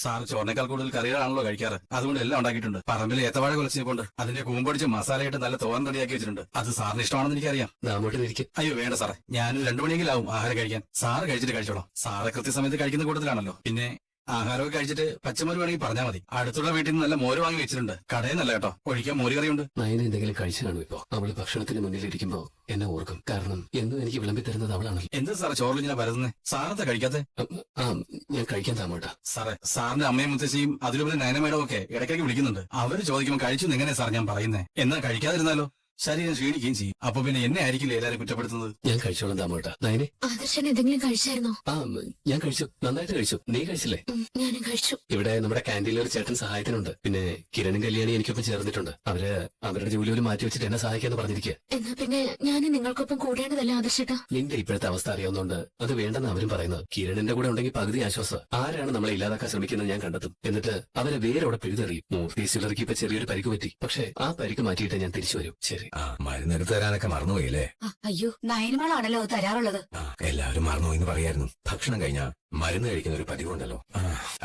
Sir ചോറിനേക്കാൾ കൂടുതൽ കറികളാണല്ലോ കഴിക്കാറ്. അതുകൊണ്ട് എല്ലാം ഉണ്ടാക്കിയിട്ടുണ്ട്. പറമ്പിൽ ഏത്തവാഴ കുലച്ചിട്ടുണ്ട്. അതിന്റെ കൂമ്പടിച്ച് മസാലയിട്ട് നല്ല തോരൻ റെഡിയാക്കി വെച്ചിട്ടുണ്ട്. അത് സാറിന് ഇഷ്ടമാണെന്ന് എനിക്കറിയാം. അയ്യോ വേണ്ട സാറേ, ഞാൻ 2 മണിയെങ്കിലാവും ആഹാരം കഴിക്കാൻ. സാറ് കഴിച്ചിട്ട് കഴിച്ചോളാം. സാറ് കൃത്യസമയത്ത് കഴിക്കുന്ന കൂട്ടത്തിലാണല്ലോ. പിന്നെ ആഹാരമൊക്കെ കഴിച്ചിട്ട് പച്ചമോര് വേണമെങ്കിൽ പറഞ്ഞാൽ മതി. അടുത്തുള്ള വീട്ടിൽ നിന്ന് നല്ല മോര് വാങ്ങി വെച്ചിട്ടുണ്ട്. കടയിൽ നല്ല കേട്ടോ, ഒഴിക്കാൻ മോര് കറിയുണ്ട്. നയന എന്തെങ്കിലും കഴിച്ചു കാണും. ഇപ്പോ അവള് ഭക്ഷണത്തിന് മുന്നിലിരിക്കുമ്പോ എന്നെ ഓർക്കും. കാരണം എന്നും എനിക്ക് വിളമ്പി തരുന്നത് അവളാണല്ലോ. എന്ത് സാറേ ചോറിൽ ഇങ്ങനെ വരുന്നേ? സാറത്തെ കഴിക്കാത്തെ? ഞാൻ കഴിക്കാൻ താമോട്ടാ. സാറേ, സാറിന്റെ അമ്മയും മുത്തശ്ശിയും അതിലുപരി നയനമേടവും ഒക്കെ ഇടയ്ക്കിടയ്ക്ക് വിളിക്കുന്നുണ്ട്. അവര് ചോദിക്കുമ്പോൾ കഴിച്ചു എങ്ങനെ സാർ ഞാൻ പറയുന്നേ? എന്നാൽ കഴിക്കാതിരുന്നാലോ? ശരീരം ക്ഷീണിക്കുകയും ചെയ്യും. അപ്പൊ പിന്നെ എന്നെ ആയിരിക്കില്ലേ എല്ലാരും കുറ്റപ്പെടുത്തുന്നത്? ഞാൻ കഴിച്ചോളാം താമോട്ടാ. നയനെ, ആദർശൻ എന്തെങ്കിലും കഴിച്ചായിരുന്നോ? ഞാൻ കഴിച്ചു, നന്നായിട്ട് കഴിച്ചു. നീ കഴിച്ചില്ലേ? ഞാനും കഴിച്ചു. ഇവിടെ നമ്മുടെ ക്യാൻറ്റീനിൽ ഒരു ചേട്ടൻ സഹായത്തിനുണ്ട്. പിന്നെ കിരണും കല്യാണി എനിക്കൊപ്പം ചേർന്നിട്ടുണ്ട്. അവരുടെ ജോലി പോലും മാറ്റി വെച്ചിട്ട് എന്നെ സഹായിക്കാന്ന് പറഞ്ഞിരിക്കുക. എന്നാ പിന്നെ ഞാൻ നിങ്ങൾക്കൊപ്പം കൂടേണ്ടതല്ല ആദർശേട്ടാ? നിന്റെ ഇപ്പോഴത്തെ അവസ്ഥ അറിയാവുന്നതുകൊണ്ട് അത് വേണ്ടെന്ന് അവരും പറയുന്നത്. കിരണിന്റെ കൂടെ ഉണ്ടെങ്കിൽ പകുതി ആശ്വാസം. ആരാണ് നമ്മളെ ഇല്ലാതാക്കാൻ ശ്രമിക്കുന്നത് ഞാൻ കണ്ടെത്തും. എന്നിട്ട് അവരെ വേരോടെ പിഴുതെറിയും. മൂർത്തി ചിലർക്ക് ഇപ്പൊ ചെറിയൊരു പരിക്ക് പറ്റി. പക്ഷെ ആ പരിക്ക് മാറ്റിയിട്ട് ഞാൻ തിരിച്ചു വരും. ശരി. മരുന്നെടുത്ത് തരാനൊക്കെ മറന്നുപോയില്ലേ? അയ്യോ, നയനമാളാണല്ലോ തരാറുള്ളത്. എല്ലാവരും മറന്നുപോയിന്ന് പറയായിരുന്നു. ഭക്ഷണം കഴിഞ്ഞാ മരുന്ന് കഴിക്കുന്ന ഒരു പതിവുണ്ടല്ലോ.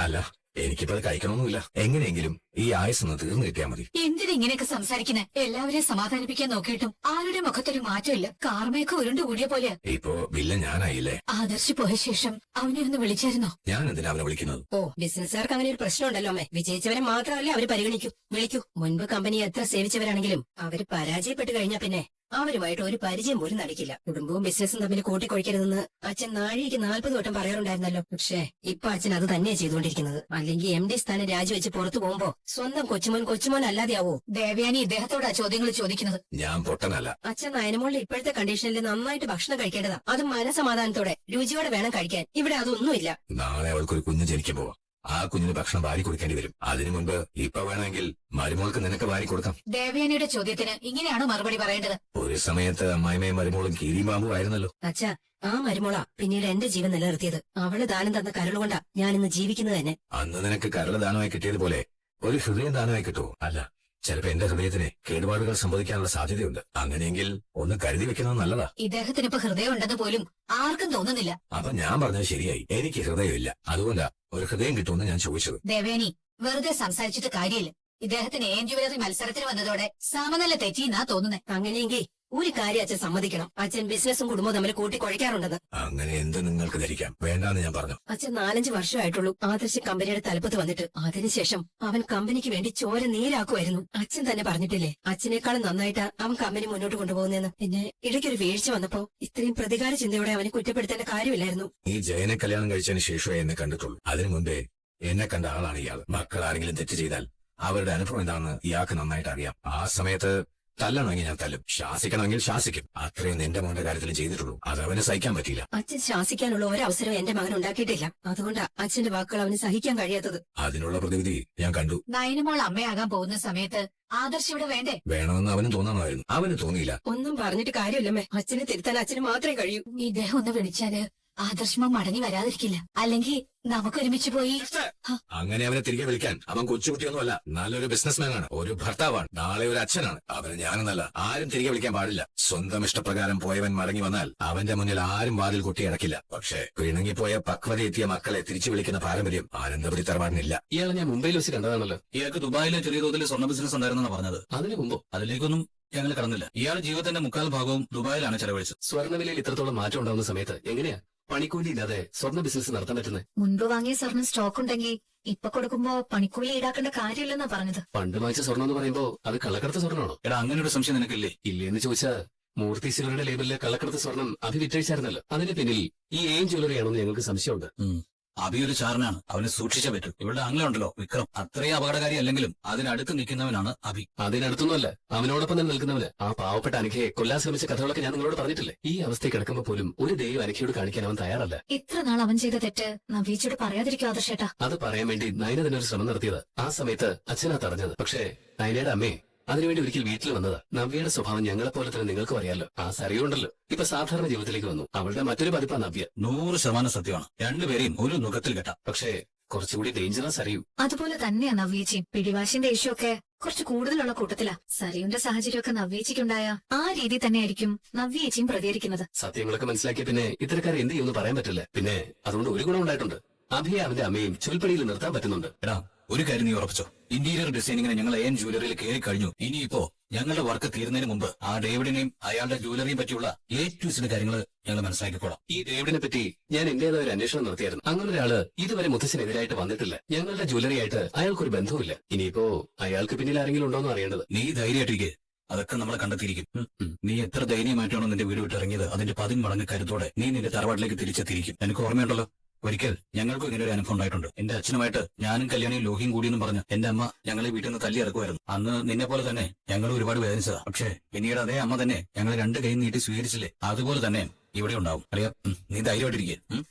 അല്ല, എനിക്കിപ്പോ അത് കഴിക്കണമെന്നില്ല. എങ്ങനെയെങ്കിലും ഈ ആയുസ് തീർന്നു കിട്ടിയാൽ മതി. എന്തിനാ ഇങ്ങനെയൊക്കെ സംസാരിക്കുന്നെ? എല്ലാവരെയും സമാധാനിപ്പിക്കാൻ നോക്കിയിട്ടും ആരുടെ മുഖത്തൊരു മാറ്റമില്ല. കാർമയൊക്കെ ഉരുണ്ടു കൂടിയ പോലെയാ. ഇപ്പോ വില്ല ഞാനായില്ലേ? ആദർശ് പോയ ശേഷം അവനെ ഒന്ന് വിളിച്ചായിരുന്നോ? ഞാൻ എന്തിനാ അവനെ വിളിക്കുന്നത്? ഓ, ബിസിനസ്സുകാർക്ക് അങ്ങനെ ഒരു പ്രശ്നം ഉണ്ടല്ലോ അമ്മേ. വിജയിച്ചവരെ മാത്രമല്ലേ അവര് വിളിക്കൂ. മുൻപ് കമ്പനി എത്ര സേവിച്ചവരാണെങ്കിലും അവര് പരാജയപ്പെട്ട് കഴിഞ്ഞാൽ പിന്നെ അവരുമായിട്ട് ഒരു പരിചയം പോലും നടിക്കില്ല. കുടുംബവും ബിസിനസ്സും തമ്മിൽ കൂട്ടിക്കൊഴിക്കരുതെന്ന് അച്ഛൻ നാഴിക്ക് 40 വട്ടം പറയാറുണ്ടായിരുന്നല്ലോ. പക്ഷേ ഇപ്പൊ അച്ഛൻ അത് തന്നെയാ ചെയ്തുകൊണ്ടിരിക്കുന്നത്. അല്ലെങ്കിൽ MD സ്ഥാനം രാജിവെച്ച് പുറത്തു പോകുമ്പോ സ്വന്തം കൊച്ചുമോൻ അല്ലാതെയാവോ? ദേവയാനി ഇദ്ദേഹത്തോടാ ചോദ്യങ്ങൾ ചോദിക്കുന്നത്. ഞാൻ പൊട്ടനല്ല. അച്ഛൻ നയനമോളുടെ ഇപ്പോഴത്തെ കണ്ടീഷനിൽ നന്നായിട്ട് ഭക്ഷണം കഴിക്കേണ്ടതാ. അത് മനസമാധാനത്തോടെ രുചിയോടെ വേണം കഴിക്കാൻ. ഇവിടെ അതൊന്നുമില്ല. നാളെ അവൾക്കൊരു കുഞ്ഞ് ജനിക്കുമ്പോ ആ കുഞ്ഞിന് ഭക്ഷണം വാരി കൊടുക്കേണ്ടി വരും. അതിനു മുൻപ് ഇപ്പൊ വേണമെങ്കിൽ മരുമോൾക്ക് നിനക്ക് വാരി കൊടുക്കാം. ദേവയാനിയുടെ ചോദ്യത്തിന് ഇങ്ങനെയാണോ മറുപടി പറയേണ്ടത്? ഒരു സമയത്ത് അമ്മായിമയും മരുമോളും കീരിമാമ്പും ആയിരുന്നല്ലോ. അച്ഛാ, ആ മരുമോളാ പിന്നീട് എന്റെ ജീവൻ നിലനിർത്തിയത്. അവള് ദാനം തന്ന കരളുകൊണ്ടാ ഞാൻ ഇന്ന് ജീവിക്കുന്നത് തന്നെ. അന്ന് നിനക്ക് കരള് ദാനമായി കിട്ടിയതുപോലെ ഒരു ഹൃദയം ദാനമായി കിട്ടുമോ? അല്ല, ചിലപ്പോ എന്റെ ഹൃദയത്തിന് കേടുപാടുകൾ സംഭവിക്കാനുള്ള സാധ്യതയുണ്ട്. അങ്ങനെയെങ്കിൽ ഒന്ന് കരുതി വെക്കുന്നത് നല്ലതാ. ഇദ്ദേഹത്തിന് ഇപ്പൊ ഹൃദയം ഉണ്ടെന്ന് പോലും ആർക്കും തോന്നുന്നില്ല. അപ്പൊ ഞാൻ പറഞ്ഞത് ശരിയായി. എനിക്ക് ഹൃദയമില്ല. അതുകൊണ്ടാ ഒരു ഹൃദയം കിട്ടുമെന്ന് ഞാൻ ചോദിച്ചത്. ദേവേനി, വെറുതെ സംസാരിച്ചിട്ട് കാര്യമില്ല. ഇദ്ദേഹത്തിന് ജ്വല്ലറി മത്സരത്തിന് വന്നതോടെ സമനില തെറ്റിന്നാ തോന്നുന്നേ. അങ്ങനെയെങ്കിൽ ഒരു കാര്യം അച്ഛൻ സമ്മതിക്കണം. അച്ഛൻ ബിസിനസ്സും കുടുംബവും തമ്മിൽ കൂട്ടിക്കൊഴിക്കാറുണ്ടെന്ന്. അങ്ങനെ എന്ത് നിങ്ങൾക്ക് ധരിക്കാം. വേണ്ടാന്ന് ഞാൻ പറഞ്ഞു. അച്ഛൻ 4-5 വർഷമായിട്ടുള്ളൂ ആദർശ് കമ്പനിയുടെ തലപ്പത്ത് വന്നിട്ട്. അതിനുശേഷം അവൻ കമ്പനിക്ക് വേണ്ടി ചോര നീരാക്കുമായിരുന്നു. അച്ഛൻ തന്നെ പറഞ്ഞിട്ടില്ലേ, അച്ഛനേക്കാളും നന്നായിട്ട് അവൻ കമ്പനി മുന്നോട്ട് കൊണ്ടുപോകുന്നതെന്ന്. പിന്നെ ഇടയ്ക്കൊരു വീഴ്ച വന്നപ്പോ ഇത്രയും പ്രതികാര ചിന്തയോടെ അവനെ കുറ്റപ്പെടുത്തേണ്ട കാര്യമില്ലായിരുന്നു. ഈ ജയനെ കല്യാണം കഴിച്ചതിന് ശേഷമേ എന്നെ കണ്ടിട്ടുള്ളൂ. അതിനു മുമ്പേ എന്നെ കണ്ട ആളാണ് ഇയാൾ. മക്കൾ ആരെങ്കിലും തെറ്റ് ചെയ്താൽ അവരുടെ അനുഭവം എന്താണെന്ന് ഇയാൾക്ക് നന്നായിട്ട് അറിയാം. ആ സമയത്ത് തല്ലണമെങ്കിൽ ഞാൻ തല്ലും, ശാസിക്കണമെങ്കിൽ ശാസിക്കും. അത്രയും എന്റെ മോന്റെ കാര്യത്തിൽ ചെയ്തിട്ടുള്ളൂ. അത് അവന് സഹിക്കാൻ പറ്റിയില്ല. അച്ഛൻ ശാസിക്കാനുള്ള ഒരവസരം എന്റെ മകൻ ഉണ്ടാക്കിയിട്ടില്ല. അതുകൊണ്ടാ അച്ഛന്റെ വാക്കുകൾ അവന് സഹിക്കാൻ കഴിയാത്തത്. അതിനുള്ള പ്രതിവിധി ഞാൻ കണ്ടു. നയനമോൾ അമ്മയാകാൻ പോകുന്ന സമയത്ത് ആദർശ് ഇവിടെ വേണ്ടേ? വേണമെന്ന് അവനും തോന്നണമായിരുന്നു. അവന് തോന്നിയില്ല. ഒന്നും പറഞ്ഞിട്ട് കാര്യമില്ലമ്മേ. അച്ഛനെ തിരുത്താൻ അച്ഛന് മാത്രമേ കഴിയൂ. ഇദ്ദേഹം ഒന്ന് വിളിച്ചാല് ആദർശമോ മടങ്ങി വരാതിരിക്കില്ല. അല്ലെങ്കിൽ നമുക്ക് ഒരുമിച്ച് പോയി. അങ്ങനെ അവനെ തിരികെ വിളിക്കാൻ അവൻ കൊച്ചുകുട്ടിയൊന്നുമല്ല. നല്ലൊരു ബിസിനസ്മാനാണ്, ഒരു ഭർത്താവാണ്, നാളെ ഒരു അച്ഛനാണ്. അവന് ഞാനെന്നല്ല ആരും തിരികെ വിളിക്കാൻ പാടില്ല. സ്വന്തം ഇഷ്ടപ്രകാരം പോയവൻ മടങ്ങി വന്നാൽ അവന്റെ മുന്നിൽ ആരും വാതിൽ കൊട്ടിയടക്കില്ല. പക്ഷേ പിണങ്ങിപ്പോയ പക്വതയെത്തിയ മക്കളെ തിരിച്ചു വിളിക്കുന്ന പാരമ്പര്യം ആനന്ദപുരി തറവാടിനില്ല. ഇയാളെ ഞാൻ മുംബൈയിൽ വെച്ച് കണ്ടതാണല്ലോ. ഇയാൾക്ക് ദുബായിലെ ചെറിയ തോതിൽ സ്വർണ്ണ ബിസിനസ് ഉണ്ടായിരുന്നാണ് പറഞ്ഞത്. അതിനു മുമ്പോ അതിലേക്കൊന്നും ഞങ്ങൾ കടന്നില്ല. ഇയാൾ ജീവിതത്തിന്റെ 3/4 ഭാഗവും ദുബായിലാണ് ചെലവഴിച്ചത്. സ്വർണ്ണവിലയിൽ ഇത്രത്തോളം മാറ്റം ഉണ്ടാവുന്ന സമയത്ത് എങ്ങനെയാ പണിക്കൂലി ഇല്ലാതെ സ്വർണ്ണ ബിസിനസ് നടത്താൻ പറ്റുന്നത്? മുൻപ് വാങ്ങിയ സ്വർണ്ണം സ്റ്റോക്ക് ഉണ്ടെങ്കിൽ ഇപ്പൊ കൊടുക്കുമ്പോ പണിക്കൂലി ഈടാക്കേണ്ട കാര്യമില്ലെന്നാ പറഞ്ഞത്. പണ്ട് വാങ്ങിച്ച സ്വർണ്ണം എന്ന് പറയുമ്പോ അത് കള്ളക്കടത്ത സ്വർണ്ണമാണോ? എടാ, അങ്ങനെ ഒരു സംശയം നിനക്കില്ലേ? ഇല്ലേന്ന് ചോദിച്ചാ മൂർത്തി സിൽവറുടെ ലേബലിലെ കള്ളക്കടത്ത സ്വർണം വിറ്റഴിച്ചായിരുന്നല്ലോ. അതിന്റെ പിന്നിൽ ഈ ജ്വല്ലറി ആണെന്ന് ഞങ്ങൾക്ക് സംശയമുണ്ട്. അഭി ഒരു ചാരനാണ്, അവനെ സൂക്ഷിച്ചേ പറ്റും. ഇവളുടെ ആംഗ്ലമുണ്ടല്ലോ വിക്രം, അത്രയും അപകടകാരി അല്ലെങ്കിലും അതിനടുത്ത് നിൽക്കുന്നവനാണ് അഭി. അതിനടുത്തൊന്നുമല്ല, അവനോടൊപ്പം തന്നെ നിൽക്കുന്നവന്. ആ പാവപ്പെട്ട അനഘയെ കൊല്ലാൻ ശ്രമിച്ച കഥകളൊക്കെ ഞാൻ നിങ്ങളോട് പറഞ്ഞിട്ടില്ലേ? ഈ അവസ്ഥയിൽ കിടക്കുമ്പോൾ പോലും ഒരു ദൈവം അനഘയോട് കാണിക്കാൻ അവൻ തയ്യാറല്ല. ഇത്ര നാൾ അവൻ ചെയ്ത തെറ്റ് നവീച്ചോട് പറയാതിരിക്കും ആദർശേട്ടാ. അത് പറയാൻ വേണ്ടി നയന തന്നെ ഒരു ശ്രമം നടത്തിയത്. ആ സമയത്ത് അച്ഛനാ തടഞ്ഞത്. പക്ഷേ നയനയുടെ അമ്മയെ അതിനുവേണ്ടി ഒരിക്കൽ വീട്ടിൽ വന്നതാ. നവ്യയുടെ സ്വഭാവം ഞങ്ങളെപ്പോലെ തന്നെ നിങ്ങൾക്കും അറിയാലോ. ആ സറിയുണ്ടല്ലോ ഇപ്പൊ സാധാരണ ജീവിതത്തിലേക്ക് വന്നു. അവളുടെ മറ്റൊരു പതിപ്പാ നവ്യ. 100% സത്യമാണ്. രണ്ടുപേരെയും ഒരു നുഖത്തിൽ കെട്ടാം. പക്ഷേ കുറച്ചുകൂടി ഡേഞ്ചറസ് അറിയൂ. അതുപോലെ തന്നെയാ നവ്യേച്ചിയും. പിടിവാശിന്റെ ഇഷ്യൂക്കെ കുറച്ച് കൂടുതലുള്ള കൂട്ടത്തിലാ. സരിയുടെ സാഹചര്യമൊക്കെ നവ്യേച്ചിക്കുണ്ടായ ആ രീതി തന്നെയായിരിക്കും നവ്യേച്ചിയും പ്രതികരിക്കുന്നത്. സത്യങ്ങളൊക്കെ മനസ്സിലാക്കിയ പിന്നെ ഇത്തരക്കാരെ എന്ത് ചെയ്യുമെന്ന് പറയാൻ പറ്റില്ല. പിന്നെ അതുകൊണ്ട് ഒരു ഗുണം ഉണ്ടായിട്ടുണ്ട്. അഭിയെ അവന്റെ അമ്മയും ചൊൽപ്പടിയിൽ നിർത്താൻ പറ്റുന്നുണ്ട്. എടാ ഒരു കാര്യം നീ ഉറപ്പിച്ചോ, ഇന്റീരിയർ ഡിസൈനിങ്ങിന് ഞങ്ങൾ AN ജ്വല്ലറിയിൽ കയറി കഴിഞ്ഞു. ഇനിയിപ്പോ ഞങ്ങളുടെ വർക്ക് തീരുന്നതിന് മുമ്പ് ആ ഡേവിഡിനെയും അയാളുടെ ജ്വല്ലറിയും പറ്റിയുള്ള A-to-Z കാര്യങ്ങൾ ഞങ്ങൾ മനസ്സിലാക്കിക്കോളാം. ഈ ഡേവിഡിനെ പറ്റി ഞാൻ എന്റേതായ ഒരു അന്വേഷണം നടത്തിയായിരുന്നു. അങ്ങനെ ഒരാള് ഇതുവരെ മുത്തച്ഛനെതിരായിട്ട് വന്നിട്ടില്ല. ഞങ്ങളുടെ ജ്വല്ലറി ആയിട്ട് അയാൾക്കൊരു ബന്ധവുമില്ല. ഇനിയിപ്പോ അയാൾക്ക് പിന്നിൽ ആരെങ്കിലും ഉണ്ടോന്ന് അറിയേണ്ടത്. നീ ധൈര്യമായിട്ടിരിക്കെ, അതൊക്കെ നമ്മൾ കണ്ടെത്തിയിരിക്കും. നീ എത്ര ധൈര്യമായിട്ടാണോ നിന്റെ വീട് വിട്ടിറങ്ങിയത് അതിന്റെ 10 മടങ്ങ് കരുത്തോടെ നീ നിന്റെ തറവാട്ടിലേക്ക് തിരിച്ചെത്തിയിരിക്കും. എനിക്ക് ഓർമ്മയുണ്ടല്ലോ, ഒരിക്കൽ ഞങ്ങൾക്കും ഇങ്ങനെ ഒരു അനുഭവം ഉണ്ടായിട്ടുണ്ട്. എന്റെ അച്ഛനുമായിട്ട് ഞാനും കല്യാണിയും ലോഹിയും കൂടിയെന്നും പറഞ്ഞ് എന്റെ അമ്മ ഞങ്ങളെ വീട്ടിൽ നിന്ന് തല്ലി ഇറക്കുമായിരുന്നു. അന്ന് നിന്നെ പോലെ തന്നെ ഞങ്ങൾ ഒരുപാട് വേദനിച്ചതാ. പക്ഷേ പിന്നീട് അതേ അമ്മ തന്നെ ഞങ്ങൾ 2 കൈ നീട്ടി സ്വീകരിച്ചില്ലേ, അതുപോലെ തന്നെ ഇവിടെ ഉണ്ടാവും. അറിയാം, നീ ധൈര്യമായിട്ടിരിക്കെ.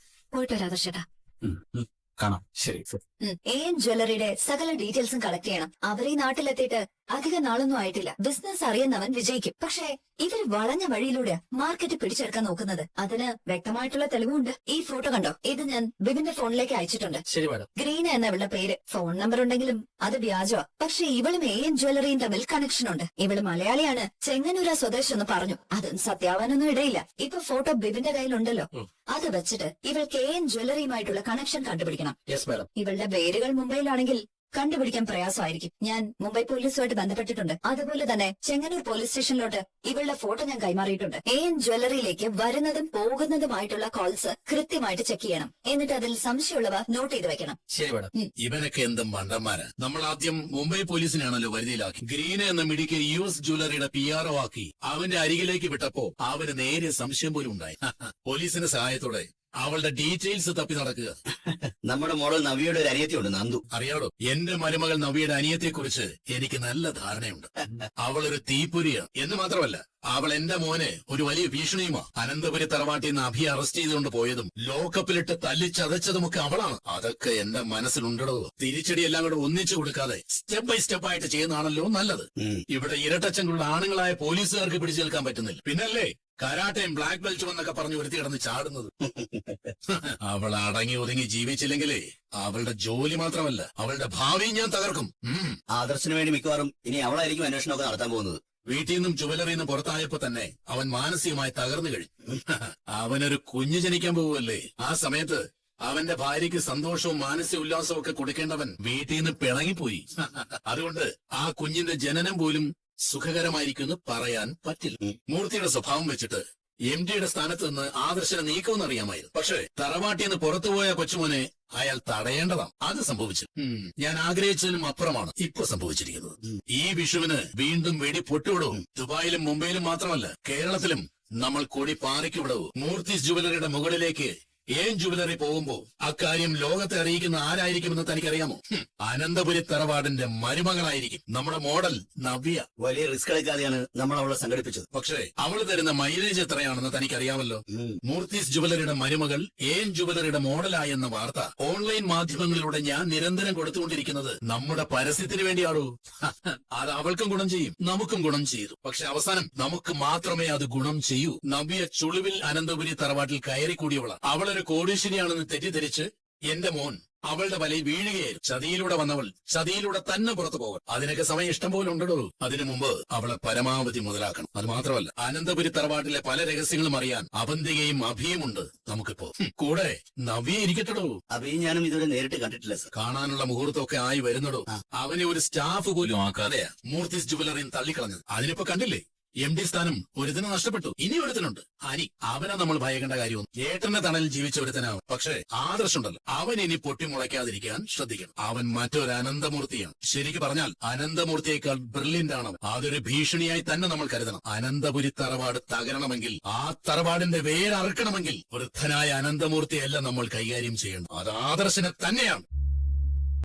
പോയിട്ട് വരാം ആദർശേട്ടാ. കാണാം. ശരി. AN ജ്വല്ലറിയുടെ സകല ഡീറ്റെയിൽസും കളക്ട് ചെയ്യണം. അവർ ഈ നാട്ടിലെത്തിയിട്ട് അധിക നാളൊന്നും ആയിട്ടില്ല. ബിസിനസ് അറിയുന്നവൻ വിജയിക്കും. പക്ഷേ ഇവർ വളഞ്ഞ വഴിയിലൂടെ മാർക്കറ്റ് പിടിച്ചെടുക്കാൻ നോക്കുന്നത്. അതിന് വ്യക്തമായിട്ടുള്ള തെളിവുണ്ട്. ഈ ഫോട്ടോ കണ്ടോ? ഇത് ഞാൻ ബിബിന്റെ ഫോണിലേക്ക് അയച്ചിട്ടുണ്ട്. ശരി മാഡം. ഗ്രീന എന്ന ഇവളുടെ പേര്. ഫോൺ നമ്പർ ഉണ്ടെങ്കിലും അത് വ്യാജമാ. പക്ഷെ ഇവളും AN ജ്വല്ലറിയും തമ്മിൽ കണക്ഷൻ ഉണ്ട്. ഇവള് മലയാളിയാണ്, ചെങ്ങന്നൂര സ്വദേശം എന്ന് പറഞ്ഞു. അതും സത്യാവാനൊന്നും ഇടയില്ല. ഇപ്പൊ ഫോട്ടോ ബിബിന്റെ കയ്യിലുണ്ടല്ലോ. അത് വെച്ചിട്ട് ഇവൾക്ക് AN ജ്വല്ലറിയുമായിട്ടുള്ള കണക്ഷൻ കണ്ടുപിടിക്കണം. Yes madam. ഇവളുടെ വേരുകൾ മുംബൈയിലാണെങ്കിൽ കണ്ടുപിടിക്കാൻ പ്രയാസമായിരിക്കും. ഞാൻ മുംബൈ പോലീസുമായിട്ട് ബന്ധപ്പെട്ടിട്ടുണ്ട്. അതുപോലെ തന്നെ ചെങ്ങന്നൂർ പോലീസ് സ്റ്റേഷനിലോട്ട് ഇവളുടെ ഫോട്ടോ ഞാൻ കൈമാറിയിട്ടുണ്ട്. AN ജ്വല്ലറിയിലേക്ക് വരുന്നതും പോകുന്നതുമായിട്ടുള്ള കോൾസ് കൃത്യമായിട്ട് ചെക്ക് ചെയ്യണം. എന്നിട്ട് അതിൽ സംശയമുള്ളവ നോട്ട് ചെയ്ത് വെക്കണം. ശരി മാഡം. ഇവനൊക്കെ എന്തും മണ്ടന്മാരാ. നമ്മൾ ആദ്യം മുംബൈ പോലീസിനാണല്ലോ വരുതിയിലാക്കി. ഗ്രീന എന്ന മിടിക്ക് US ജ്വല്ലറിയുടെ PRO ആക്കി അവന്റെ അരികിലേക്ക് വിട്ടപ്പോ അവന് നേരെ സംശയം പോലും ഉണ്ടായി. പോലീസിന്റെ സഹായത്തോടെ അവളുടെ ഡീറ്റെയിൽസ് തപ്പി നടക്കുക. നമ്മുടെ മോഡൽ നവിയുടെ ഒരു അനിയത്തിയുണ്ട്, നന്ദു. അറിയാടോ, എന്റെ മരുമകൾ നവിയുടെ അനിയത്തെക്കുറിച്ച് എനിക്ക് നല്ല ധാരണയുണ്ട്. അവളൊരു തീപ്പൊരിയാണ് എന്ന് മാത്രമല്ല, അവൾ എന്റെ മോനെ ഒരു വലിയ ഭീഷണിയുമാ. അനന്തപുരി തറവാട്ടിൽ നിന്ന് അഭിയെ അറസ്റ്റ് ചെയ്തുകൊണ്ട് പോയതും ലോക്കപ്പിലിട്ട് തല്ലിച്ചതച്ചതുമൊക്കെ അവളാണ്. അതൊക്കെ എന്റെ മനസ്സിലുണ്ടോ. തിരിച്ചടി എല്ലാം കൂടെ ഒന്നിച്ചു കൊടുക്കാതെ സ്റ്റെപ്പ് ബൈ സ്റ്റെപ്പ് ആയിട്ട് ചെയ്യുന്നതാണല്ലോ നല്ലത്. ഇവിടെ ഇരട്ടച്ചങ്കുള്ള ആണുങ്ങളായ പോലീസുകാർക്ക് പിടിച്ചു നിൽക്കാൻ പറ്റുന്നില്ല. പിന്നല്ലേ കരാട്ടയും ബ്ലാക്ക് ബെൽറ്റും എന്നൊക്കെ പറഞ്ഞു ഒരുത്തി കിടന്ന് ചാടുന്നത്. അവൾ അടങ്ങി ഒതുങ്ങി ജീവിച്ചില്ലെങ്കിലേ അവളുടെ ജോലി മാത്രമല്ല അവളുടെ ഭാവിയും ഞാൻ തകർക്കും. ആദർശിന് വേണ്ടി മിക്കവാറും ഇനി അവളായിരിക്കും അന്വേഷണമൊക്കെ നടത്താൻ പോകുന്നത്. വീട്ടിൽ നിന്നും ജുവലറിയിൽ നിന്ന് പുറത്തായപ്പോ തന്നെ അവൻ മാനസികമായി തകർന്നു കഴിഞ്ഞു. അവനൊരു കുഞ്ഞു ജനിക്കാൻ പോവുമല്ലേ. ആ സമയത്ത് അവന്റെ ഭാര്യയ്ക്ക് സന്തോഷവും മാനസിക ഉല്ലാസവും ഒക്കെ കൊടുക്കേണ്ടവൻ വീട്ടിൽ നിന്ന് പിണങ്ങിപ്പോയി. അതുകൊണ്ട് ആ കുഞ്ഞിന്റെ ജനനം പോലും സുഖകരമായിരിക്കുമെന്ന് പറയാൻ പറ്റില്ല. മൂർത്തിയുടെ സ്വഭാവം വെച്ചിട്ട് MDയുടെ സ്ഥാനത്ത് നിന്ന് ആദർശനെ നീക്കുമെന്ന് അറിയാമായിരുന്നു. പക്ഷേ തറവാട്ടിൽ നിന്ന് പുറത്തുപോയ കൊച്ചുമോനെ അയാൾ തടയേണ്ടതാണ്. അത് സംഭവിച്ചു. ഞാൻ ആഗ്രഹിച്ചതിനും അപ്പുറമാണ് ഇപ്പൊ സംഭവിച്ചിരിക്കുന്നത്. ഈ വിഷുവിന് വീണ്ടും വെടി പൊട്ടുവിടവും. ദുബായിലും മുംബൈയിലും മാത്രമല്ല കേരളത്തിലും നമ്മൾ കൊടി പാറിക്ക് വിടവും. മൂർത്തീസ് ജ്വല്ലറിയുടെ മുകളിലേക്ക് AN ജ്വല്ലറി പോകുമ്പോ അക്കാര്യം ലോകത്തെ അറിയിക്കുന്ന ആരായിരിക്കുമെന്ന് തനിക്കറിയാമോ? അനന്തപുരി തറവാടിന്റെ മരുമകളായിരിക്കും നമ്മുടെ മോഡൽ നവ്യ. വലിയ റിസ്ക് എടുക്കാതെയാണ് നമ്മൾ അവളെ സംഘടിപ്പിച്ചത്. പക്ഷേ അവള് തരുന്ന മൈലേജ് എത്രയാണെന്ന് തനിക്കറിയാമല്ലോ. മൂർത്തീസ് ജ്വല്ലറിയുടെ മരുമകൾ AN ജ്വല്ലറിയുടെ മോഡലായെന്ന വാർത്ത ഓൺലൈൻ മാധ്യമങ്ങളിലൂടെ ഞാൻ നിരന്തരം കൊടുത്തുകൊണ്ടിരിക്കുന്നത് നമ്മുടെ പരസ്യത്തിന് വേണ്ടിയാണോ? അത് അവൾക്കും ഗുണം ചെയ്യും, നമുക്കും ഗുണം ചെയ്തു. പക്ഷെ അവസാനം നമുക്ക് മാത്രമേ അത് ഗുണം ചെയ്യൂ. നവ്യ ചുളിവിൽ അനന്തപുരി തറവാട്ടിൽ കയറിക്കൂടിയവളാണ്. അവളൊരു കോടീശ്വരിയാണെന്ന് തെറ്റിദ്ധരിച്ച് എന്റെ മോൻ അവളുടെ വലയിൽ വീഴുകയായിരുന്നു. ചതിയിലൂടെ വന്നവൾ ചതിയിലൂടെ തന്നെ പുറത്തു പോകണം. അതിനൊക്കെ സമയം ഇഷ്ടം പോലെ ഉണ്ടോ. അതിനു മുമ്പ് അവളെ പരമാവധി മുതലാക്കണം. അത് മാത്രമല്ല അനന്തപുരി തറവാട്ടിലെ പല രഹസ്യങ്ങളും അറിയാൻ അവന്തികയും അഭിയുമുണ്ട് നമുക്കിപ്പോ. കൂടെ നവ്യ ഇരിക്കട്ടോ. അഭിയും ഞാനും ഇതുവരെ നേരിട്ട് കണ്ടിട്ടില്ല സർ. കാണാനുള്ള മുഹൂർത്തമൊക്കെ ആയി വരുന്നടോ. അവനെ ഒരു സ്റ്റാഫ് പോലും ആക്കാതെയാ മൂർത്തീസ് ജ്വല്ലറിയും തള്ളിക്കളഞ്ഞത്. അതിനിപ്പോ കണ്ടില്ലേ, MD സ്ഥാനം ഒരുത്തിന് നഷ്ടപ്പെട്ടു. ഇനി ഒരുത്തനുണ്ട് ഹനി. അവനെ നമ്മൾ ഭയക്കേണ്ട കാര്യമൊന്നും. ഏട്ടന്റെ തണലിൽ ജീവിച്ച ഒരുത്തനാവും. പക്ഷേ ആദർശുണ്ടല്ലോ, അവൻ ഇനി പൊട്ടിമുളയ്ക്കാതിരിക്കാൻ ശ്രദ്ധിക്കണം. അവൻ മറ്റൊരു അനന്തമൂർത്തിയാണ്. ശരിക്കും പറഞ്ഞാൽ അനന്തമൂർത്തിയേക്കാൾ ബ്രില്യന്റ് ആണ്. അതൊരു ഭീഷണിയായി തന്നെ നമ്മൾ കരുതണം. അനന്തപുരി തറവാട് തകരണമെങ്കിൽ, ആ തറവാടിന്റെ വേരറുക്കണമെങ്കിൽ വൃദ്ധനായ അനന്തമൂർത്തിയല്ല നമ്മൾ കൈകാര്യം ചെയ്യണം. അത് ആദർശനെ തന്നെയാണ്.